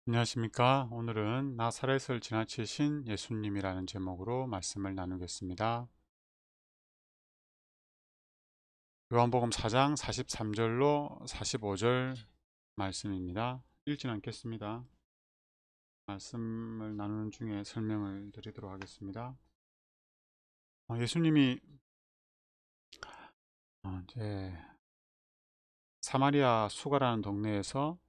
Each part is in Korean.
안녕하십니까. 오늘은 나사렛을 지나치신 예수님이라는 제목으로 말씀을 나누겠습니다. 요한복음 4장 43절로 45절 말씀입니다. 읽진 않겠습니다. 말씀을 나누는 중에 설명을 드리도록 하겠습니다. 예수님이 이제 사마리아 수가라는 동네에서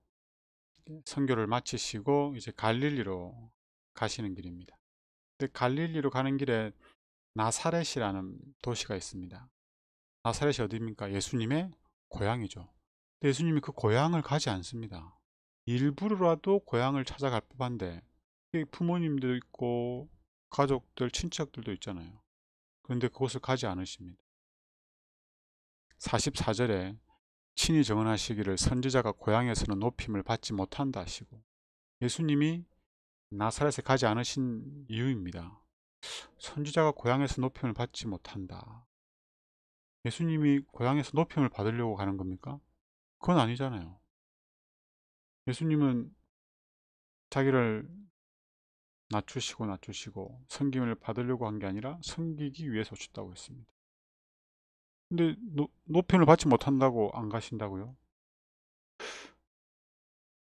선교를 마치시고 이제 갈릴리로 가시는 길입니다. 근데 갈릴리로 가는 길에 나사렛이라는 도시가 있습니다. 나사렛이 어디입니까? 예수님의 고향이죠. 근데 예수님이 그 고향을 가지 않습니다. 일부러라도 고향을 찾아갈 법한데 부모님도 있고 가족들, 친척들도 있잖아요. 그런데 그곳을 가지 않으십니다. 44절에 친히 정언하시기를 선지자가 고향에서는 높임을 받지 못한다 하시고, 예수님이 나사렛에 가지 않으신 이유입니다. 선지자가 고향에서 높임을 받지 못한다. 예수님이 고향에서 높임을 받으려고 가는 겁니까? 그건 아니잖아요. 예수님은 자기를 낮추시고 섬김을 받으려고 한 게 아니라 섬기기 위해서 오셨다고 했습니다. 근데 높임을 받지 못한다고 안 가신다고요?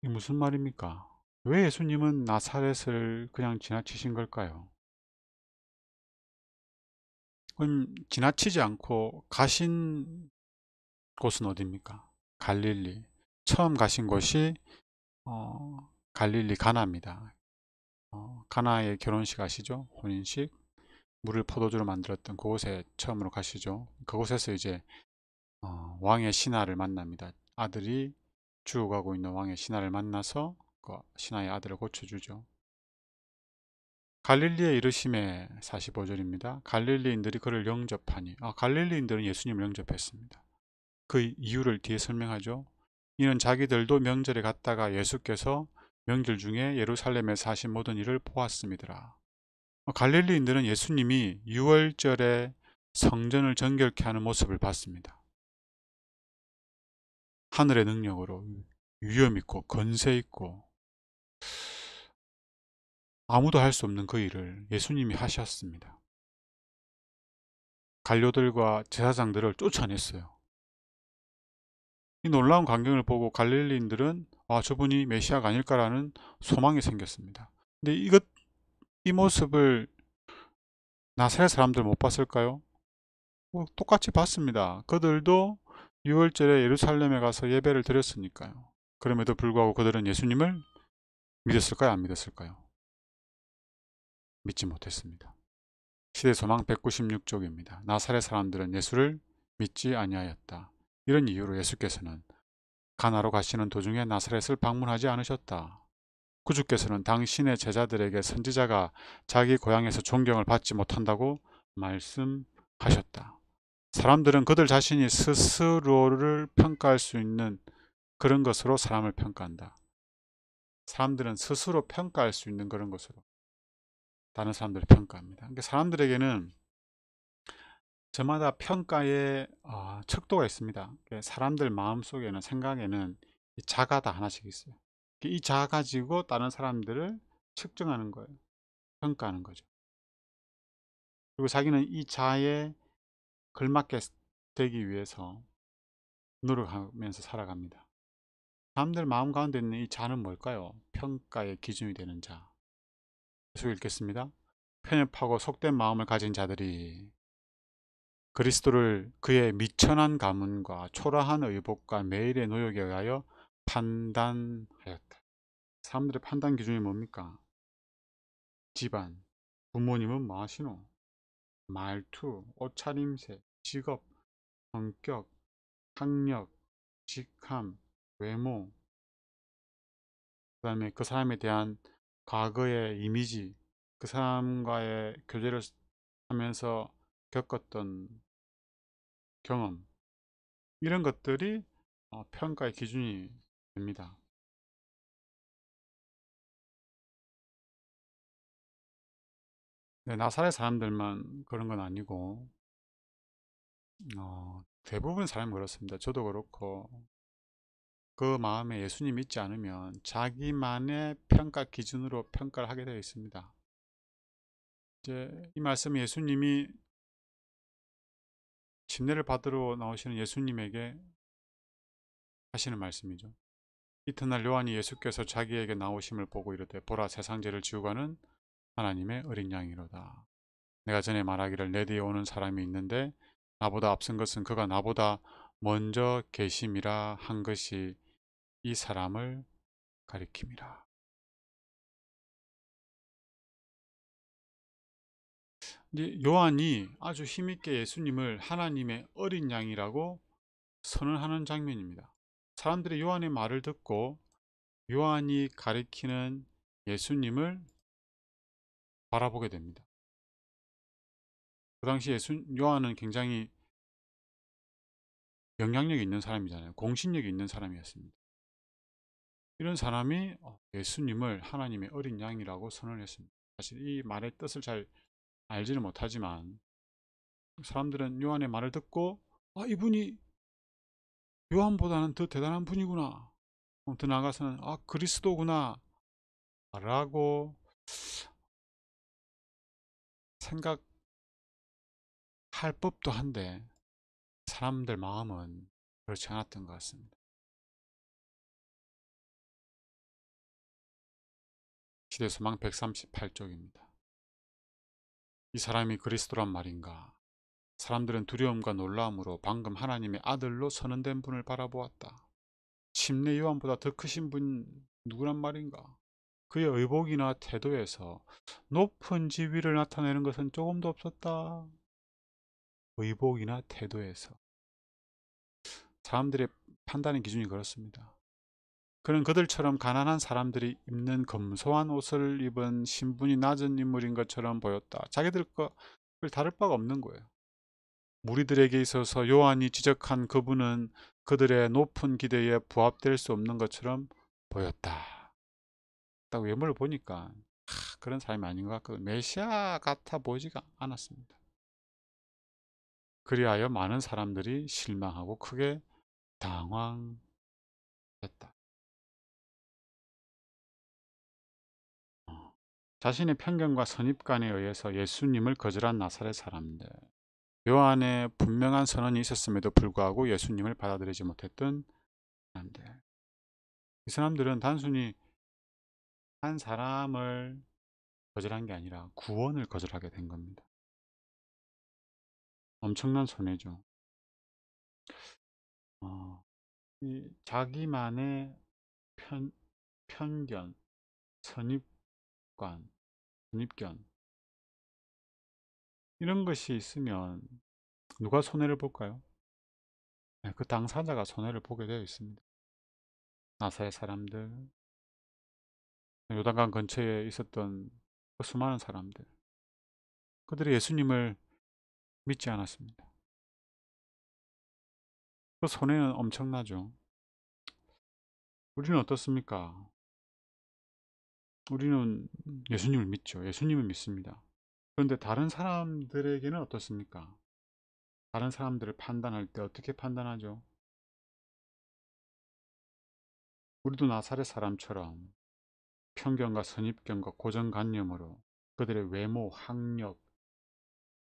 이게 무슨 말입니까? 왜 예수님은 나사렛을 그냥 지나치신 걸까요? 그럼 지나치지 않고 가신 곳은 어디입니까? 갈릴리. 처음 가신 곳이 갈릴리 가나입니다. 가나의 결혼식 아시죠? 혼인식. 물을 포도주로 만들었던 그곳에 처음으로 가시죠. 그곳에서 이제 왕의 신하를 만납니다. 아들이 죽어가고 있는 왕의 신하를 만나서 그 신하의 아들을 고쳐주죠. 갈릴리에 이르심에 45절입니다. 갈릴리인들이 그를 영접하니, 갈릴리인들은 예수님을 영접했습니다. 그 이유를 뒤에 설명하죠. 이는 자기들도 명절에 갔다가 예수께서 명절 중에 예루살렘에서 하신 모든 일을 보았음이더라. 갈릴리인들은 예수님이 유월절에 성전을 정결케 하는 모습을 봤습니다. 하늘의 능력으로 위엄 있고 건세 있고 아무도 할 수 없는 그 일을 예수님이 하셨습니다. 관료들과 제사장들을 쫓아냈어요. 이 놀라운 광경을 보고 갈릴리인들은 저분이 메시아가 아닐까라는 소망이 생겼습니다. 근데 이 모습을 나사렛 사람들 못 봤을까요? 똑같이 봤습니다. 그들도 6월절에 예루살렘에 가서 예배를 드렸으니까요. 그럼에도 불구하고 그들은 예수님을 믿었을까요? 안 믿었을까요? 믿지 못했습니다. 시대소망 196쪽입니다. 나사렛 사람들은 예수를 믿지 아니하였다. 이런 이유로 예수께서는 가나로 가시는 도중에 나사렛을 방문하지 않으셨다. 구주께서는 당신의 제자들에게 선지자가 자기 고향에서 존경을 받지 못한다고 말씀하셨다. 사람들은 그들 자신이 스스로를 평가할 수 있는 그런 것으로 사람을 평가한다. 사람들은 스스로 평가할 수 있는 그런 것으로 다른 사람들을 평가합니다. 그러니까 사람들에게는 저마다 평가의 척도가 있습니다. 사람들 마음속에는, 생각에는 이 자가다 하나씩 있어요. 이 자 가지고 다른 사람들을 측정하는 거예요. 평가하는 거죠. 그리고 자기는 이 자에 걸맞게 되기 위해서 노력하면서 살아갑니다. 사람들 마음 가운데 있는 이 자는 뭘까요? 평가의 기준이 되는 자. 계속 읽겠습니다. 편협하고 속된 마음을 가진 자들이 그리스도를 그의 미천한 가문과 초라한 의복과 매일의 노력에 의하여 판단하였다. 사람들의 판단 기준이 뭡니까? 집안, 부모님은 뭐 하시노? 말투, 옷차림새, 직업, 성격, 학력, 직함, 외모, 그 다음에 그 사람에 대한 과거의 이미지, 그 사람과의 교제를 하면서 겪었던 경험, 이런 것들이 평가의 기준이 됩니다. 네, 나사렛 사람들만 그런 건 아니고 대부분 사람이 그렇습니다. 저도 그렇고 그 마음에 예수님 믿지 않으면 자기만의 평가 기준으로 평가를 하게 되어 있습니다. 이제 이 말씀은 예수님이 침례를 받으러 나오시는 예수님에게 하시는 말씀이죠. 이튿날 요한이 예수께서 자기에게 나오심을 보고 이르되 보라 세상 죄를 지우고 가는 하나님의 어린 양이로다. 내가 전에 말하기를 내 뒤에 오는 사람이 있는데 나보다 앞선 것은 그가 나보다 먼저 계심이라 한 것이 이 사람을 가리킴이라. 이제 요한이 아주 힘있게 예수님을 하나님의 어린 양이라고 선언하는 장면입니다. 사람들이 요한의 말을 듣고 요한이 가리키는 예수님을 바라보게 됩니다. 그 당시 요한은 굉장히 영향력이 있는 사람이잖아요. 공신력이 있는 사람이었습니다. 이런 사람이 예수님을 하나님의 어린 양이라고 선언했습니다. 사실 이 말의 뜻을 잘 알지는 못하지만 사람들은 요한의 말을 듣고 이분이 요한보다는 더 대단한 분이구나. 더 나아가서는 그리스도구나 라고 생각할 법도 한데 사람들 마음은 그렇지 않았던 것 같습니다. 시대소망 138쪽입니다. 이 사람이 그리스도란 말인가? 사람들은 두려움과 놀라움으로 방금 하나님의 아들로 선언된 분을 바라보았다. 침례 요한보다 더 크신 분 누구란 말인가? 그의 의복이나 태도에서 높은 지위를 나타내는 것은 조금도 없었다. 의복이나 태도에서. 사람들의 판단의 기준이 그렇습니다. 그는 그들처럼 가난한 사람들이 입는 검소한 옷을 입은 신분이 낮은 인물인 것처럼 보였다. 자기들 걸 다를 바가 없는 거예요. 무리들에게 있어서 요한이 지적한 그분은 그들의 높은 기대에 부합될 수 없는 것처럼 보였다. 딱 외모를 보니까 그런 사람이 아닌 것 같고 메시아 같아 보이지가 않았습니다. 그리하여 많은 사람들이 실망하고 크게 당황했다. 자신의 편견과 선입관에 의해서 예수님을 거절한 나사렛 사람들. 요한의 분명한 선언이 있었음에도 불구하고 예수님을 받아들이지 못했던 사람들. 이 사람들은 단순히 한 사람을 거절한 게 아니라 구원을 거절하게 된 겁니다. 엄청난 손해죠. 이 자기만의 편견, 선입관, 선입견 이런 것이 있으면 누가 손해를 볼까요? 네, 그 당사자가 손해를 보게 되어 있습니다. 나사의 사람들, 요단강 근처에 있었던 그 수많은 사람들, 그들이 예수님을 믿지 않았습니다. 그 손해는 엄청나죠. 우리는 어떻습니까? 우리는 예수님을 믿죠. 예수님을 믿습니다. 그런데 다른 사람들에게는 어떻습니까? 다른 사람들을 판단할 때 어떻게 판단하죠? 우리도 나사렛 사람처럼 편견과 선입견과 고정관념으로 그들의 외모, 학력,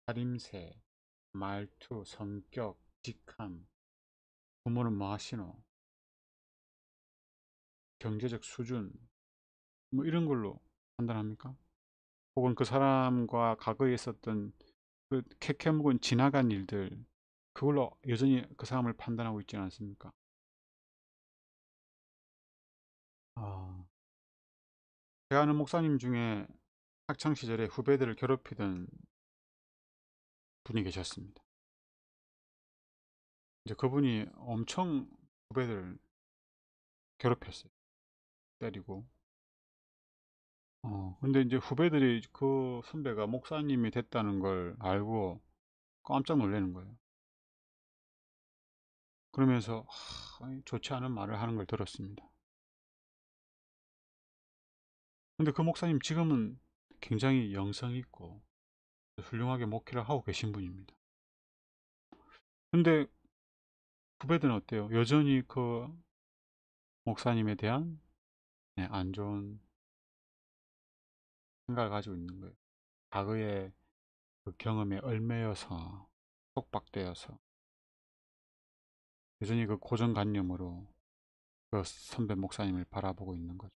차림새, 말투, 성격, 직함, 부모는 뭐 하시노, 경제적 수준 뭐 이런 걸로 판단합니까? 혹은 그 사람과 과거에 있었던 그 캐캐묵은 지나간 일들 그걸로 여전히 그 사람을 판단하고 있지 않습니까? 아, 제가 아는 목사님 중에 학창시절에 후배들을 괴롭히던 분이 계셨습니다. 이제 그분이 엄청 후배들을 괴롭혔어요. 때리고. 근데 이제 후배들이 그 선배가 목사님이 됐다는 걸 알고 깜짝 놀라는 거예요. 그러면서 좋지 않은 말을 하는 걸 들었습니다. 근데 그 목사님 지금은 굉장히 영성 있고 훌륭하게 목회를 하고 계신 분입니다. 근데 후배들은 어때요? 여전히 그 목사님에 대한 안 좋은 생각을 가지고 있는 거예요. 과거의 그 경험에 얽매여서 속박되어서 여전히 그 고정관념으로 그 선배 목사님을 바라보고 있는 거죠.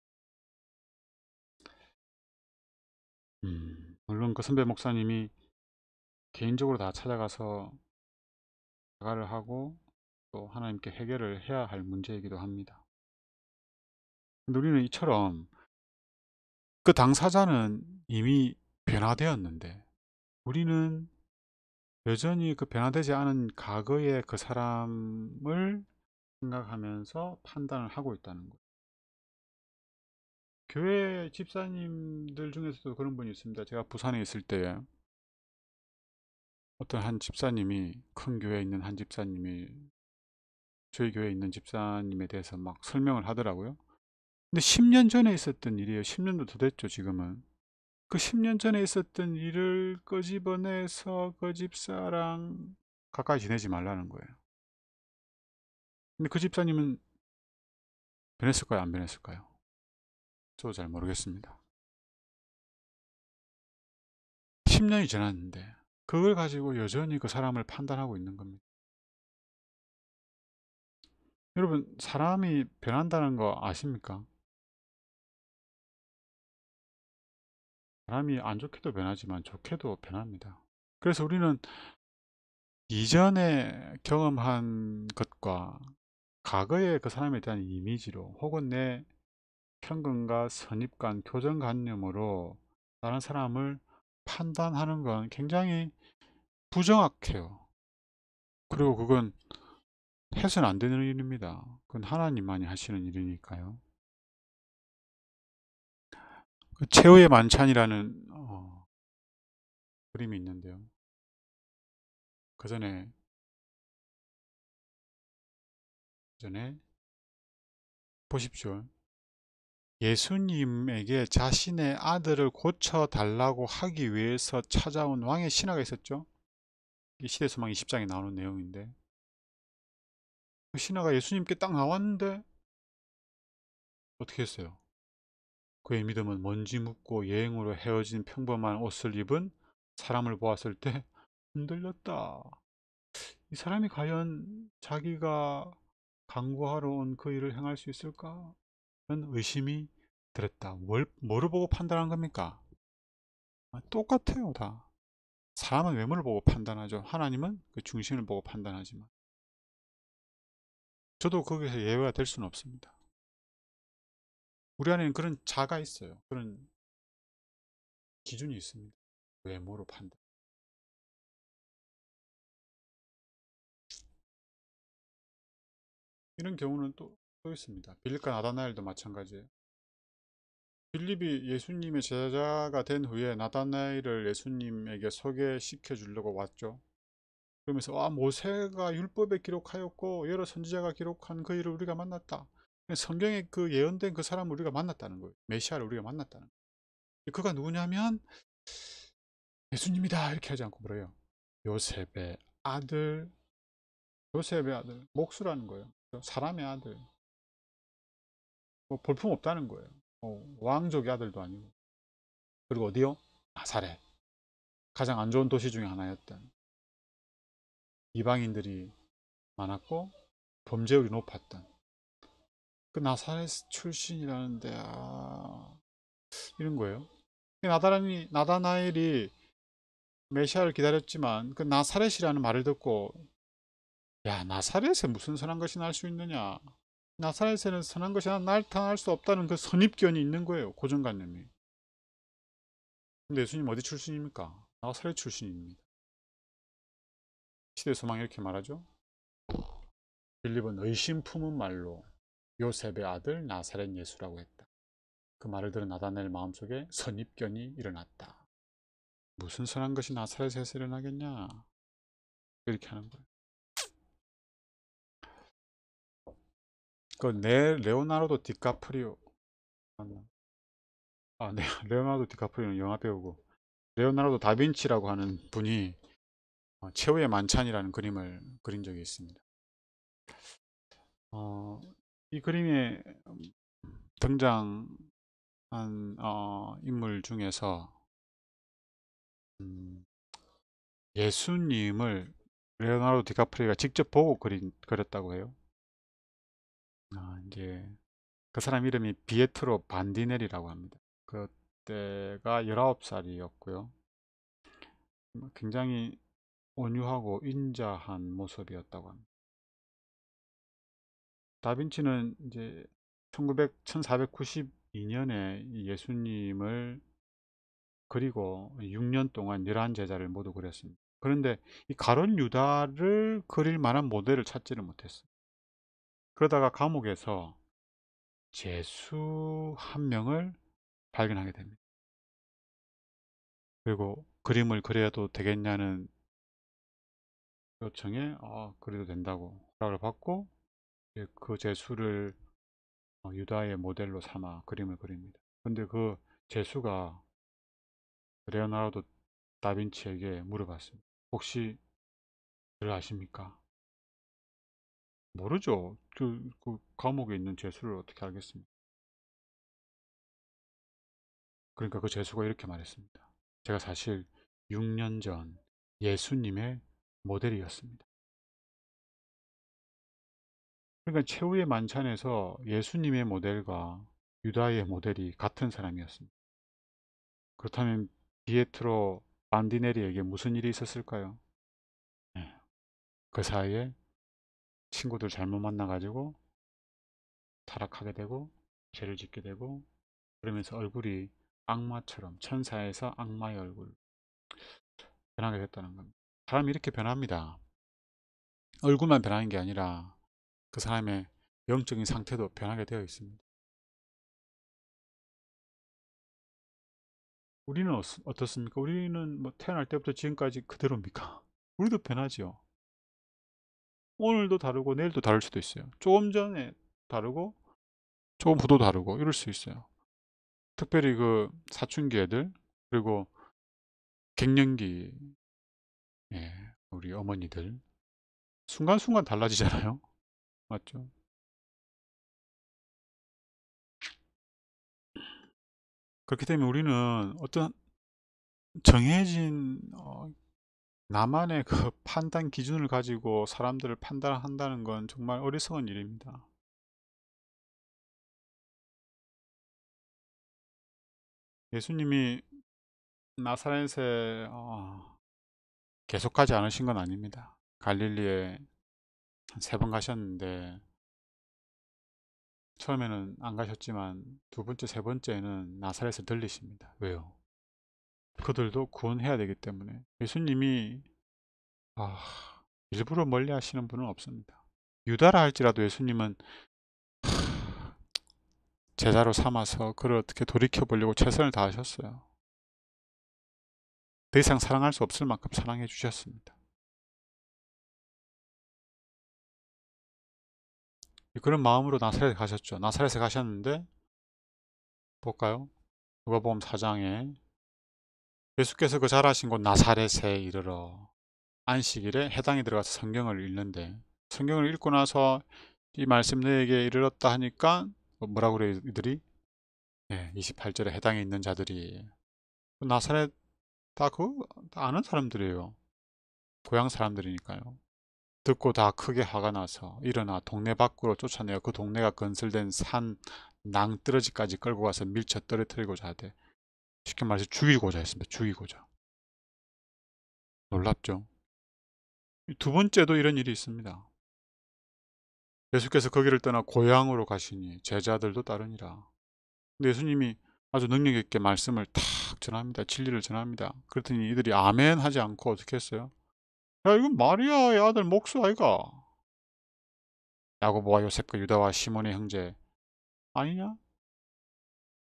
물론 그 선배 목사님이 개인적으로 다 찾아가서 사과를 하고 또 하나님께 해결을 해야 할 문제이기도 합니다. 근데 우리는 이처럼 그 당사자는 이미 변화되었는데 우리는 여전히 그 변화되지 않은 과거의 그 사람을 생각하면서 판단을 하고 있다는 거예요. 교회 집사님들 중에서도 그런 분이 있습니다. 제가 부산에 있을 때 어떤 한 집사님이, 큰 교회에 있는 한 집사님이 저희 교회에 있는 집사님에 대해서 막 설명을 하더라고요. 근데 10년 전에 있었던 일이에요. 10년도 더 됐죠, 지금은. 그 10년 전에 있었던 일을 끄집어내서 그 집사랑 가까이 지내지 말라는 거예요. 근데 그 집사님은 변했을까요? 안 변했을까요? 저도 잘 모르겠습니다. 10년이 지났는데 그걸 가지고 여전히 그 사람을 판단하고 있는 겁니다. 여러분, 사람이 변한다는 거 아십니까? 사람이 안 좋게도 변하지만 좋게도 변합니다. 그래서 우리는 이전에 경험한 것과 과거의 그 사람에 대한 이미지로 혹은 내 편견과 선입관, 교정관념으로 다른 사람을 판단하는 건 굉장히 부정확해요. 그리고 그건 해서는 안 되는 일입니다. 그건 하나님만이 하시는 일이니까요. 그 최후의 만찬이라는 그림이 있는데요. 그 전에 보십시오. 예수님에게 자신의 아들을 고쳐달라고 하기 위해서 찾아온 왕의 신하가 있었죠. 이 시대소망 20장에 나오는 내용인데 그 신하가 예수님께 딱 나왔는데 어떻게 했어요? 그의 믿음은 먼지 묻고 여행으로 헤어진 평범한 옷을 입은 사람을 보았을 때 흔들렸다. 이 사람이 과연 자기가 강구하러 온 그 일을 행할 수 있을까? 는 의심이 들었다. 뭐를 보고 판단한 겁니까? 똑같아요, 다. 사람은 외모를 보고 판단하죠. 하나님은 그 중심을 보고 판단하지만. 저도 거기서 예외가 될 수는 없습니다. 우리 안에는 그런 자가 있어요. 그런 기준이 있습니다. 외모로 판단. 이런 경우는 또 있습니다. 빌립과 나다나엘도 마찬가지예요. 빌립이 예수님의 제자가 된 후에 나다나엘을 예수님에게 소개시켜 주려고 왔죠. 그러면서 모세가 율법에 기록하였고 여러 선지자가 기록한 그 일을 우리가 만났다. 성경에 그 예언된 그 사람을 우리가 만났다는 거예요. 메시아를 우리가 만났다는 거예요. 그가 누구냐면 예수님이다 이렇게 하지 않고 뭐래요? 요셉의 아들, 요셉의 아들, 목수라는 거예요. 사람의 아들. 뭐 볼품 없다는 거예요. 왕족의 아들도 아니고. 그리고 어디요? 나사렛. 가장 안 좋은 도시 중에 하나였던, 이방인들이 많았고 범죄율이 높았던 그 나사렛 출신이라는데 이런 거예요. 나다나엘이 메시아를 기다렸지만 그 나사렛이라는 말을 듣고 야, 나사렛에 무슨 선한 것이 날 수 있느냐, 나사렛에는 선한 것이 나타날 수 없다는 그 선입견이 있는 거예요. 고정관념이. 근데 예수님 어디 출신입니까? 나사렛 출신입니다. 시대 소망 이렇게 말하죠. 빌립은 의심 품은 말로 요셉의 아들 나사렛 예수라고 했다. 그 말을 들은 나다나엘 마음속에 선입견이 일어났다. 무슨 선한 것이 나사렛에서 일어나겠냐, 이렇게 하는 거예요. 레오나르도 디카프리오, 네, 레오나르도 디카프리오는 영화 배우고, 레오나르도 다빈치라고 하는 분이 최후의 만찬이라는 그림을 그린 적이 있습니다. 이 그림에 등장한 인물 중에서 음, 예수님을 레오나르도 디카프리오가 직접 보고 그렸다고 해요. 이제 그 사람 이름이 비에트로 반디넬이라고 합니다. 그때가 19살이었고요. 굉장히 온유하고 인자한 모습이었다고 합니다. 다빈치는 이제 1492년에 예수님을 그리고 6년 동안 11제자를 모두 그렸습니다. 그런데 이 가룟 유다를 그릴 만한 모델을 찾지를 못했어요. 그러다가 감옥에서 제수 한 명을 발견하게 됩니다. 그리고 그림을 그려도 되겠냐는 요청에 그래도 된다고 허락을 받고 그 제수를 유다의 모델로 삼아 그림을 그립니다. 근데 그 제수가 레오나르도 다빈치에게 물어봤습니다. 혹시 그를 아십니까? 모르죠. 그 감옥에 있는 제수를 어떻게 알겠습니까? 그러니까 그 제수가 이렇게 말했습니다. 제가 사실 6년 전 예수님의 모델이었습니다. 그러니까 최후의 만찬에서 예수님의 모델과 유다의 모델이 같은 사람이었습니다. 그렇다면 비에트로 반디네리에게 무슨 일이 있었을까요? 네. 그 사이에 친구들 잘못 만나가지고 타락하게 되고 죄를 짓게 되고 그러면서 얼굴이 악마처럼 천사에서 악마의 얼굴 변하게 됐다는 겁니다. 사람이 이렇게 변합니다. 얼굴만 변하는 게 아니라 그 사람의 영적인 상태도 변하게 되어 있습니다. 우리는 어떻습니까? 우리는 뭐 태어날 때부터 지금까지 그대로입니까? 우리도 변하지요. 오늘도 다르고 내일도 다를 수도 있어요. 조금 전에 다르고 조금 후도 다르고 이럴 수 있어요. 특별히 그 사춘기 애들 그리고 갱년기 우리 어머니들 순간순간 달라지잖아요. 맞죠? 그렇기 때문에 우리는 어떤 정해진 나만의 그 판단 기준을 가지고 사람들을 판단한다는 건 정말 어리석은 일입니다. 예수님이 나사렛에 계속 가지 않으신 건 아닙니다. 갈릴리에 한 3번 가셨는데 처음에는 안 가셨지만 두 번째, 세 번째는 나사렛에 들리십니다. 왜요? 그들도 구원해야 되기 때문에 예수님이 아, 일부러 멀리 하시는 분은 없습니다. 유다라 할지라도 예수님은 제자로 삼아서 그를 어떻게 돌이켜 보려고 최선을 다하셨어요. 더 이상 사랑할 수 없을 만큼 사랑해 주셨습니다. 그런 마음으로 나사렛에 가셨죠. 나사렛에 가셨는데 볼까요? 누가복음 4장에 예수께서 그 자라신 곳 나사렛에 이르러 안식일에 해당에 들어가서 성경을 읽는데 성경을 읽고 나서 이 말씀 너에게 이르렀다 하니까 뭐라고 그래요 이들이? 28절에 해당에 있는 자들이 나사렛 다 아는 사람들이에요. 고향 사람들이니까요. 듣고 다 크게 화가 나서 일어나 동네 밖으로 쫓아내어 그 동네가 건설된 산 낭떠러지까지 끌고 가서 밀쳐 떨어뜨리고자 하되 쉽게 말해서 죽이고자 했습니다. 죽이고자. 놀랍죠? 두 번째도 이런 일이 있습니다. 예수께서 거기를 떠나 고향으로 가시니 제자들도 따르니라. 근데 예수님이 아주 능력 있게 말씀을 탁 전합니다. 진리를 전합니다. 그랬더니 이들이 아멘 하지 않고 어떻게 했어요? 야, 이건 마리아의 아들 목수 아이가? 야고보와 요셉과 유다와 시몬의 형제 아니냐?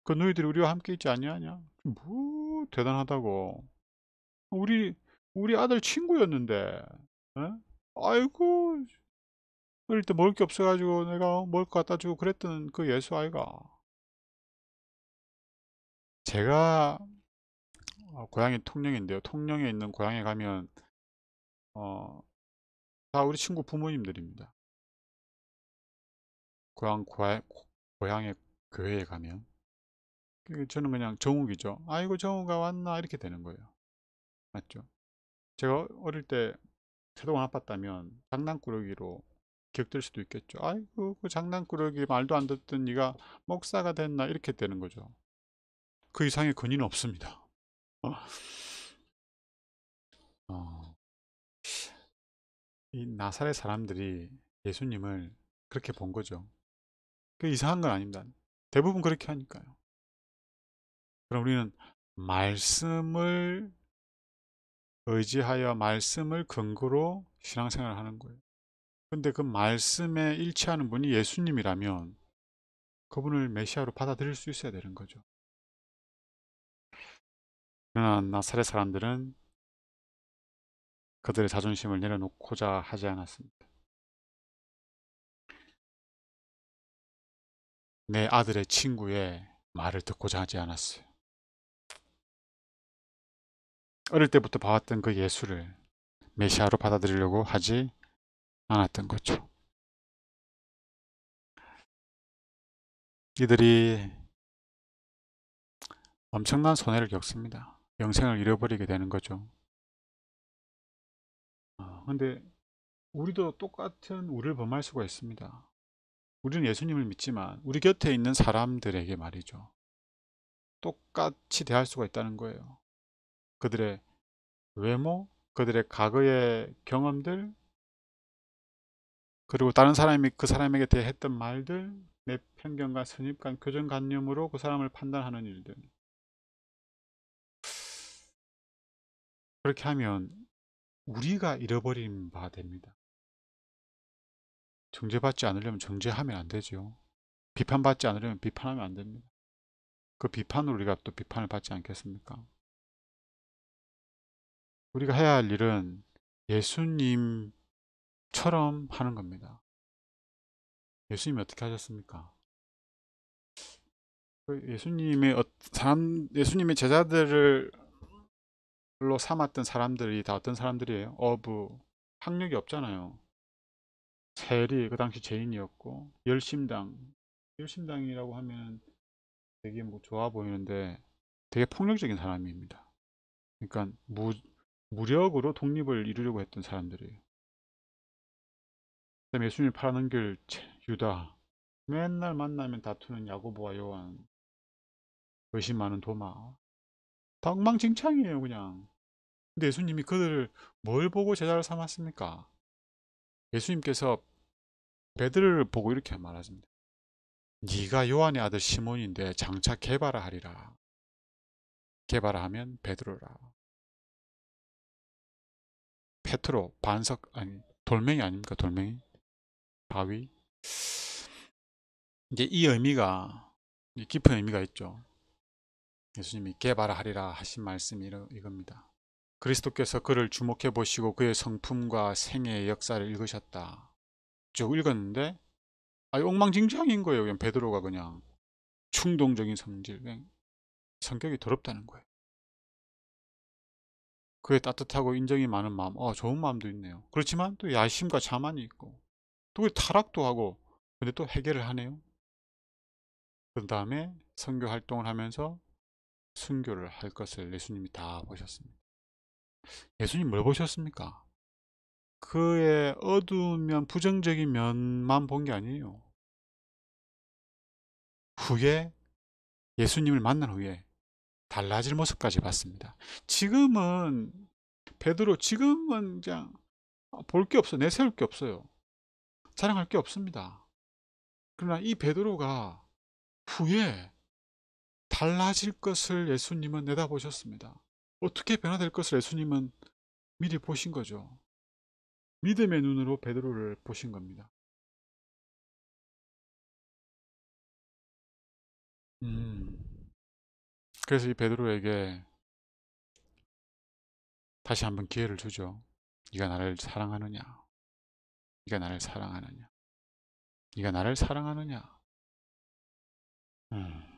그 너희들이 우리와 함께 있지 아니하냐? 뭐 대단하다고. 우리 아들 친구였는데. 에? 아이고 어릴 때 먹을 게 없어가지고 내가 먹을 거 갖다 주고 그랬던 그 예수 아이가. 제가 고향이 통영인데요. 통영에 있는 고향에 가면 어, 다 우리 친구 부모님들입니다. 고향의 교회에 가면 저는 그냥 정욱이죠. 아이고 정욱아 왔나 이렇게 되는 거예요. 맞죠? 제가 어릴 때 태동을 아팠다면 장난꾸러기로 기억될 수도 있겠죠. 아이고 그 장난꾸러기 말도 안 듣던 네가 목사가 됐나 이렇게 되는 거죠. 그 이상의 근위는 없습니다. 어, 어, 이 나사렛 사람들이 예수님을 그렇게 본 거죠. 그 이상한 건 아닙니다. 대부분 그렇게 하니까요. 그럼 우리는 말씀을 의지하여 말씀을 근거로 신앙생활을 하는 거예요. 근데 그 말씀에 일치하는 분이 예수님이라면 그분을 메시아로 받아들일 수 있어야 되는 거죠. 그러나 나사렛 사람들은 그들의 자존심을 내려놓고자 하지 않았습니다. 내 아들의 친구의 말을 듣고자 하지 않았어요. 어릴 때부터 봐왔던 그 예수를 메시아로 받아들이려고 하지 않았던 거죠. 이들이 엄청난 손해를 겪습니다. 영생을 잃어버리게 되는 거죠. 근데 우리도 똑같은 우를 범할 수가 있습니다. 우리는 예수님을 믿지만 우리 곁에 있는 사람들에게 말이죠. 똑같이 대할 수가 있다는 거예요. 그들의 외모, 그들의 과거의 경험들, 그리고 다른 사람이 그 사람에게 대해 했던 말들, 내 편견과 선입관, 교정관념으로 그 사람을 판단하는 일들. 그렇게 하면 우리가 잃어버린 바 됩니다. 정죄받지 않으려면 정죄하면 안 되죠. 비판받지 않으려면 비판하면 안 됩니다. 그 비판으로 우리가 또 비판을 받지 않겠습니까? 우리가 해야 할 일은 예수님처럼 하는 겁니다. 예수님이 어떻게 하셨습니까? 예수님의 제자들로 삼았던 사람들이 다 어떤 사람들이에요? 어부, 학력이 없잖아요. 세리, 그 당시 죄인이었고, 열심당이라고 하면 되게 뭐 좋아 보이는데 되게 폭력적인 사람입니다. 그러니까 무력으로 독립을 이루려고 했던 사람들이에요. 그다음에 예수님 팔아넘길 유다, 맨날 만나면 다투는 야고보와 요한, 의심 많은 도마, 다 엉망진창이에요 그냥. 근데 예수님이 그들을 뭘 보고 제자를 삼았습니까? 예수님께서 베드로를 보고 이렇게 말하십니다. 네가 요한의 아들 시몬인데 장차 게바라 하리라. 게바라 하면 베드로라. 페트로 반석 아니 돌멩이 아닙니까? 돌멩이 바위. 이제 이 의미가 깊은 의미가 있죠. 예수님이 게바라 하리라 하신 말씀이 이겁니다. 그리스도께서 그를 주목해 보시고 그의 성품과 생애의 역사를 읽으셨다. 쭉 읽었는데 엉망진창인 거예요. 그냥 베드로가 그냥 충동적인 성질, 그냥 성격이 더럽다는 거예요. 그의 따뜻하고 인정이 많은 마음, 좋은 마음도 있네요. 그렇지만 또 야심과 자만이 있고 또 타락도 하고 근데 또 해결을 하네요. 그 다음에 선교 활동을 하면서 순교를 할 것을 예수님이 다 보셨습니다. 예수님 뭘 보셨습니까? 그의 어두우면 부정적인 면만 본 게 아니에요. 후에 예수님을 만난 후에 달라질 모습까지 봤습니다. 지금은 베드로 지금은 그냥 볼 게 없어, 내세울 게 없어요. 자랑할 게 없습니다. 그러나 이 베드로가 후에 달라질 것을 예수님은 내다보셨습니다. 어떻게 변화될 것을 예수님은 미리 보신 거죠. 믿음의 눈으로 베드로를 보신 겁니다. 음, 그래서 이 베드로에게 다시 한번 기회를 주죠. 네가 나를 사랑하느냐? 네가 나를 사랑하느냐? 네가 나를 사랑하느냐? 음,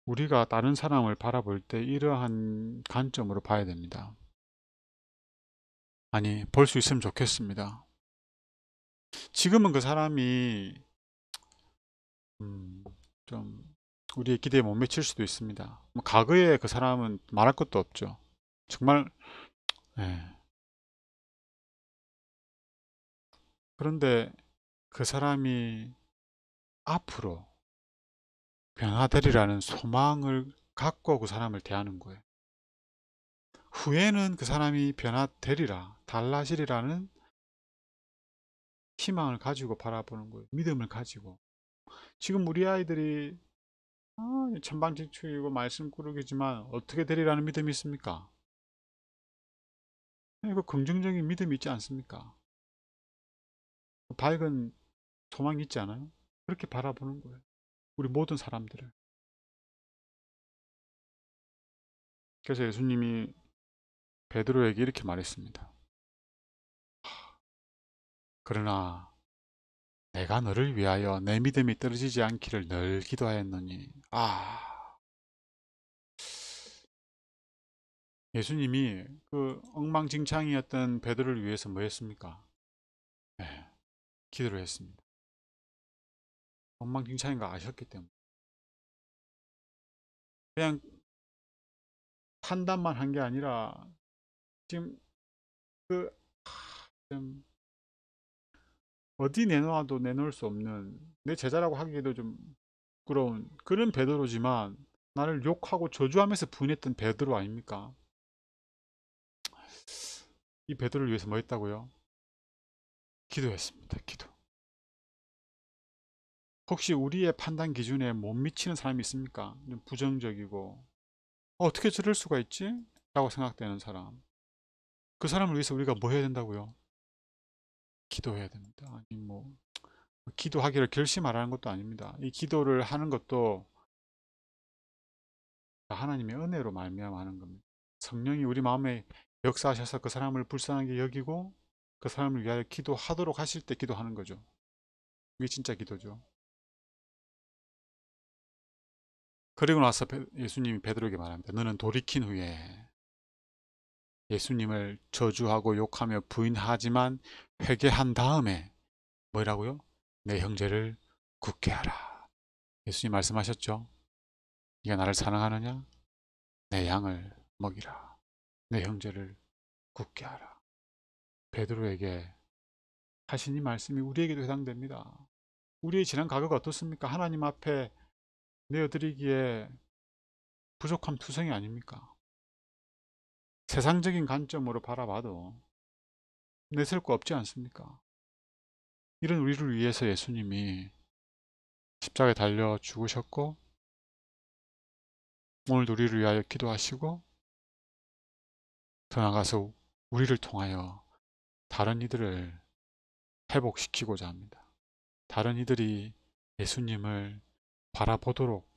우리가 다른 사람을 바라볼 때 이러한 관점으로 봐야 됩니다. 아니, 볼 수 있으면 좋겠습니다. 지금은 그 사람이 음, 좀 우리의 기대에 못 미칠 수도 있습니다. 뭐 과거에 그 사람은 말할 것도 없죠. 정말. 예. 그런데 그 사람이 앞으로 변화되리라는 소망을 갖고 그 사람을 대하는 거예요. 후에는 그 사람이 변화되리라, 달라지리라는 희망을 가지고 바라보는 거예요. 믿음을 가지고. 지금 우리 아이들이 천방지축이고 말씀꾸러기지만 어떻게 되리라는 믿음이 있습니까? 이거 긍정적인 믿음이 있지 않습니까? 밝은 소망이 있지 않아요? 그렇게 바라보는 거예요. 우리 모든 사람들을. 그래서 예수님이 베드로에게 이렇게 말했습니다. 그러나 내가 너를 위하여 내 믿음이 떨어지지 않기를 늘 기도하였노니. 예수님이 그 엉망진창이었던 베드로를 위해서 뭐 했습니까? 네, 기도를 했습니다. 엉망진창인 거 아셨기 때문에. 그냥 판단만 한 게 아니라 지금 그 좀 어디 내놓아도 내놓을 수 없는, 내 제자라고 하기에도 좀 부끄러운 그런 베드로지만 나를 욕하고 저주하면서 부인했던 베드로 아닙니까? 이 베드로를 위해서 뭐 했다고요? 기도했습니다. 기도. 혹시 우리의 판단 기준에 못 미치는 사람이 있습니까? 좀 부정적이고 어떻게 저럴 수가 있지? 라고 생각되는 사람. 그 사람을 위해서 우리가 뭐 해야 된다고요? 기도해야 됩니다. 아니 뭐 기도하기를 결심하라는 것도 아닙니다. 이 기도를 하는 것도 하나님의 은혜로 말미암아 하는 겁니다. 성령이 우리 마음에 역사하셔서 그 사람을 불쌍하게 여기고 그 사람을 위하여 기도하도록 하실 때 기도하는 거죠. 이게 진짜 기도죠. 그리고 나서 예수님이 베드로에게 말합니다. 너는 돌이킨 후에 예수님을 저주하고 욕하며 부인하지만 회개한 다음에 뭐라고요? 내 형제를 굳게 하라. 예수님 말씀하셨죠. 네가 나를 사랑하느냐? 내 양을 먹이라. 내 형제를 굳게 하라. 베드로에게 하신 이 말씀이 우리에게도 해당됩니다. 우리의 지난 과거가 어떻습니까? 하나님 앞에 내어드리기에 부족함 투성이 아닙니까? 세상적인 관점으로 바라봐도 내세울 거 없지 않습니까? 이런 우리를 위해서 예수님이 십자가에 달려 죽으셨고 오늘도 우리를 위하여 기도하시고 더 나아가서 우리를 통하여 다른 이들을 회복시키고자 합니다. 다른 이들이 예수님을 바라보도록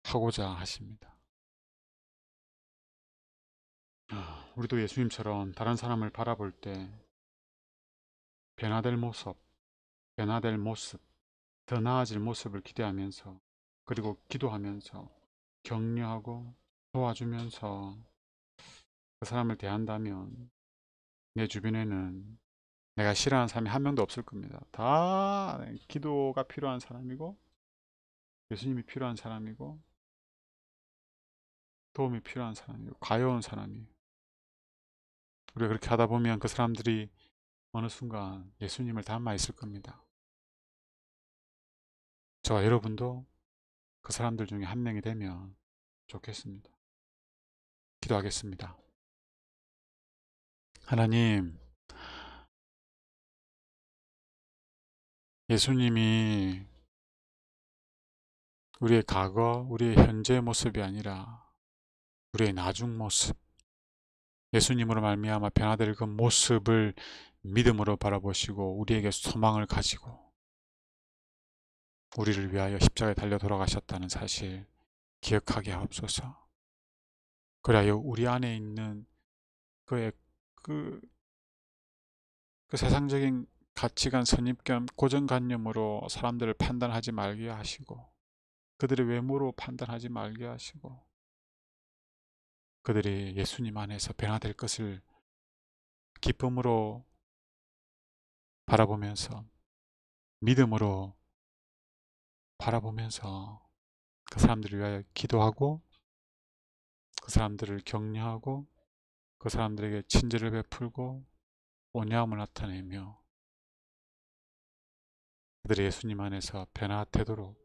하고자 하십니다. 우리도 예수님처럼 다른 사람을 바라볼 때 변화될 모습, 변화될 모습, 더 나아질 모습을 기대하면서 그리고 기도하면서 격려하고 도와주면서 그 사람을 대한다면 내 주변에는 내가 싫어하는 사람이 한 명도 없을 겁니다. 다 기도가 필요한 사람이고 예수님이 필요한 사람이고 도움이 필요한 사람이고 가여운 사람이에요. 우리가 그렇게 하다 보면 그 사람들이 어느 순간 예수님을 닮아 있을 겁니다. 저와 여러분도 그 사람들 중에 한 명이 되면 좋겠습니다. 기도하겠습니다. 하나님, 예수님이 우리의 과거, 우리의 현재 모습이 아니라 우리의 나중 모습, 예수님으로 말미암아 변화될 그 모습을 믿음으로 바라보시고 우리에게 소망을 가지고 우리를 위하여 십자가에 달려 돌아가셨다는 사실 기억하게 하옵소서. 그리하여 우리 안에 있는 그의 그, 그 세상적인 가치관, 선입견, 고정관념으로 사람들을 판단하지 말게 하시고 그들의 외모로 판단하지 말게 하시고 그들이 예수님 안에서 변화될 것을 기쁨으로 바라보면서, 믿음으로 바라보면서 그 사람들을 위하여 기도하고, 그 사람들을 격려하고, 그 사람들에게 친절을 베풀고 온유함을 나타내며 그들이 예수님 안에서 변화되도록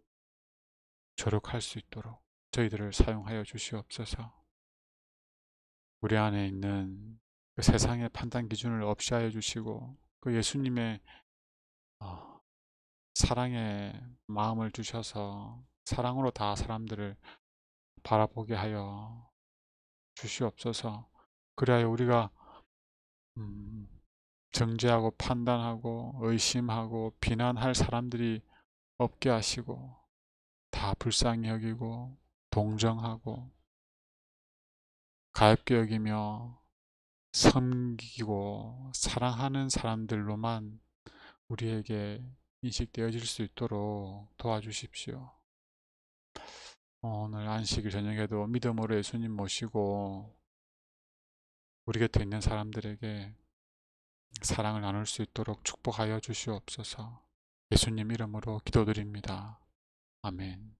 조력할 수 있도록 저희들을 사용하여 주시옵소서. 우리 안에 있는 그 세상의 판단 기준을 없이 하여 주시고, 그 예수님의 사랑의 마음을 주셔서 사랑으로 다 사람들을 바라보게 하여 주시옵소서. 그리하여 우리가 정죄하고 판단하고 의심하고 비난할 사람들이 없게 하시고, 다 불쌍히 여기고 동정하고 가볍게 여기며 섬기고 사랑하는 사람들로만 우리에게 인식되어질 수 있도록 도와주십시오. 오늘 안식일 저녁에도 믿음으로 예수님 모시고 우리 곁에 있는 사람들에게 사랑을 나눌 수 있도록 축복하여 주시옵소서. 예수님 이름으로 기도드립니다. 아멘.